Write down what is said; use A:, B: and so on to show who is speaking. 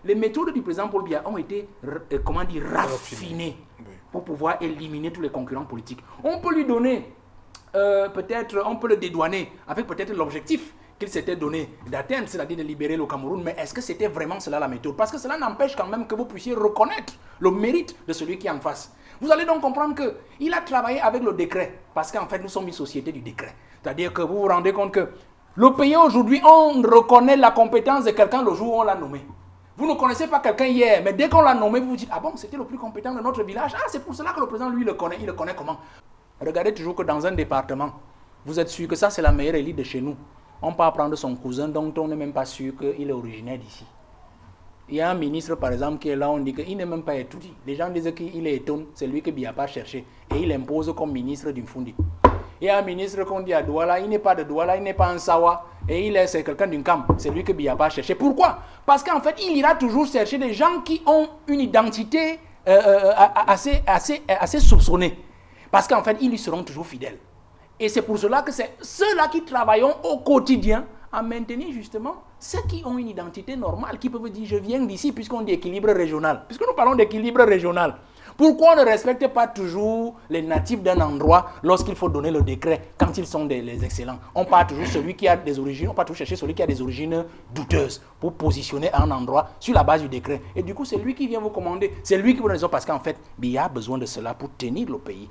A: les méthodes du président Paul Biya ont été, comment dire, raffinées pour pouvoir éliminer tous les concurrents politiques. On peut lui donner, peut-être, on peut le dédouaner avec peut-être l'objectif qu'il s'était donné d'atteindre, c'est-à-dire de libérer le Cameroun, mais est-ce que c'était vraiment cela la méthode? Parce que cela n'empêche quand même que vous puissiez reconnaître le mérite de celui qui est en face. Vous allez donc comprendre qu'il a travaillé avec le décret, parce qu'en fait nous sommes une société du décret. C'est-à-dire que vous vous rendez compte que le pays aujourd'hui, on reconnaît la compétence de quelqu'un le jour où on l'a nommé. Vous ne connaissez pas quelqu'un hier, mais dès qu'on l'a nommé, vous vous dites, ah bon, c'était le plus compétent de notre village. Ah, c'est pour cela que le président, lui, le connaît. Il le connaît comment? Regardez toujours que dans un département, vous êtes sûr que ça, c'est la meilleure élite de chez nous. On peut prendre son cousin dont on n'est même pas sûr qu'il est originaire d'ici. Il y a un ministre, par exemple, qui est là, on dit qu'il n'est même pas étudié. Les gens disent qu'il est étonné, c'est lui que Biya pas cherché. Et il impose comme ministre d'une Fundi. Il y a un ministre qu'on dit à Douala, il n'est pas de Douala, il n'est pas un Sawa, et c'est quelqu'un d'une Cam. C'est lui que Biya pas cherché. Pourquoi? Parce qu'en fait, il ira toujours chercher des gens qui ont une identité assez soupçonnée. Parce qu'en fait, ils lui seront toujours fidèles. Et c'est pour cela que c'est ceux-là qui travaillent au quotidien à maintenir justement ceux qui ont une identité normale, qui peuvent dire je viens d'ici, puisqu'on dit équilibre régional. Puisque nous parlons d'équilibre régional. Pourquoi on ne respecte pas toujours les natifs d'un endroit lorsqu'il faut donner le décret, quand ils sont les excellents? On part toujours celui qui a des origines, on part toujours chercher celui qui a des origines douteuses pour positionner un endroit sur la base du décret. Et du coup, c'est lui qui vient vous commander, c'est lui qui vous raison parce qu'en fait, il y a besoin de cela pour tenir le pays.